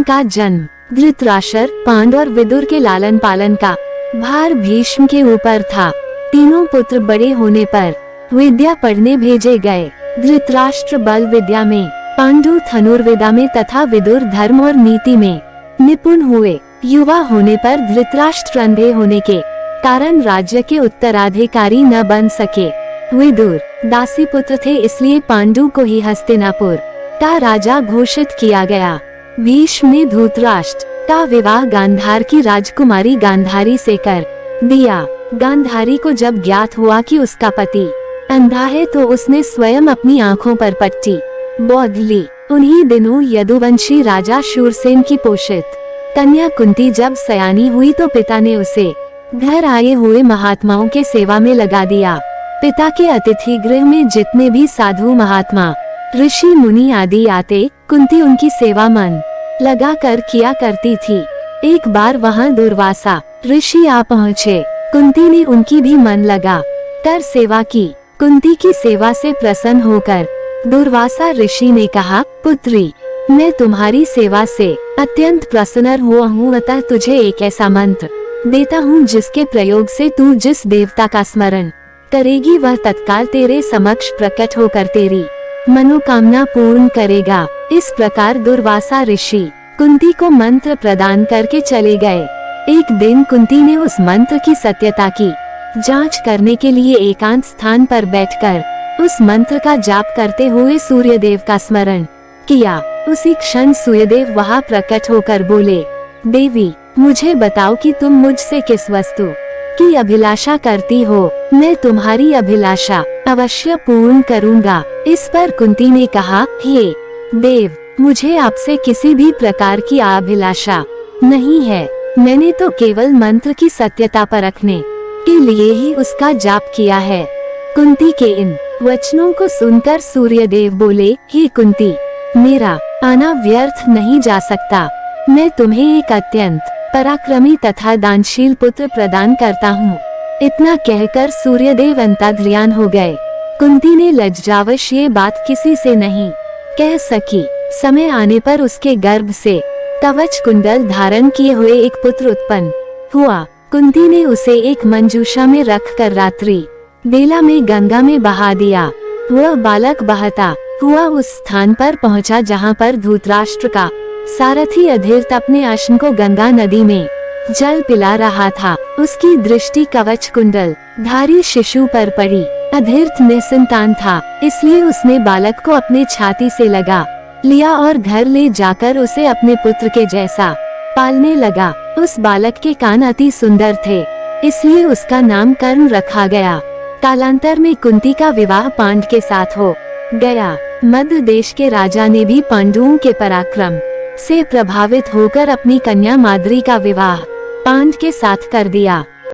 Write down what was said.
भीष्म का जन्म। धृतराष्ट्र, पांडु और विदुर के लालन पालन का भार भीष्म के ऊपर था। तीनों पुत्र बड़े होने पर विद्या पढ़ने भेजे गए। धृतराष्ट्र बल विद्या में, पांडु धनुर्विद्या में तथा विदुर धर्म और नीति में निपुण हुए। युवा होने पर धृतराष्ट्र अंधे होने के कारण राज्य के उत्तराधिकारी न बन सके। विदुर दासी पुत्र थे, इसलिए पांडु को ही हस्तिनापुर का राजा घोषित किया गया। भीष्म ने धृतराष्ट्र का विवाह गांधार की राजकुमारी गांधारी से कर दिया। गांधारी को जब ज्ञात हुआ कि उसका पति अंधा है तो उसने स्वयं अपनी आंखों पर पट्टी बांध ली। उन्हीं दिनों यदुवंशी राजा शूरसेन की पोषित कन्या कुंती जब सयानी हुई तो पिता ने उसे घर आए हुए महात्माओं के सेवा में लगा दिया। पिता के अतिथि गृह में जितने भी साधु महात्मा, ऋषि मुनि आदि आते, कुंती उनकी सेवा मन लगा कर किया करती थी। एक बार वहाँ दुर्वासा ऋषि आ पहुँचे। कुंती ने उनकी भी मन लगा कर सेवा की। कुंती की सेवा से प्रसन्न होकर दुर्वासा ऋषि ने कहा, पुत्री, मैं तुम्हारी सेवा से अत्यंत प्रसन्न हुआ हूँ, अतः तुझे एक ऐसा मंत्र देता हूँ जिसके प्रयोग से तू जिस देवता का स्मरण करेगी वह तत्काल तेरे समक्ष प्रकट होकर तेरी मनोकामना पूर्ण करेगा। इस प्रकार दुर्वासा ऋषि कुंती को मंत्र प्रदान करके चले गए। एक दिन कुंती ने उस मंत्र की सत्यता की जांच करने के लिए एकांत स्थान पर बैठकर उस मंत्र का जाप करते हुए सूर्यदेव का स्मरण किया। उसी क्षण सूर्यदेव वहां प्रकट होकर बोले, देवी, मुझे बताओ कि तुम मुझसे किस वस्तु की अभिलाषा करती हो। मैं तुम्हारी अभिलाषा अवश्य पूर्ण करूंगा। इस पर कुंती ने कहा, हे देव, मुझे आपसे किसी भी प्रकार की अभिलाषा नहीं है। मैंने तो केवल मंत्र की सत्यता परखने के लिए ही उसका जाप किया है। कुंती के इन वचनों को सुनकर सूर्यदेव बोले, हे कुंती, मेरा आना व्यर्थ नहीं जा सकता। मैं तुम्हें एक अत्यंत पराक्रमी तथा दानशील पुत्र प्रदान करता हूँ। इतना कहकर सूर्यदेव अंतर्ध्यान हो गए। कुंती ने लज्जावश ये बात किसी से नहीं कह सकी। समय आने पर उसके गर्भ से कवच कुंडल धारण किए हुए एक पुत्र उत्पन्न हुआ। कुंती ने उसे एक मंजूषा में रखकर रात्रि बेला में गंगा में बहा दिया। वह बालक बहता हुआ उस स्थान पर पहुंचा जहां पर धृतराष्ट्र का सारथी अधीर्त अपने अश्व को गंगा नदी में जल पिला रहा था। उसकी दृष्टि कवच कुंडल धारी शिशु पर पड़ी। अधीर्त निसंतान था, इसलिए उसने बालक को अपने छाती से लगा लिया और घर ले जाकर उसे अपने पुत्र के जैसा पालने लगा। उस बालक के कान अति सुंदर थे, इसलिए उसका नाम कर्ण रखा गया। कालांतर में कुंती का विवाह पांड के साथ हो गया। मध्य देश के राजा ने भी पांडुओं के पराक्रम से प्रभावित होकर अपनी कन्या माद्री का विवाह पांड के साथ कर दिया।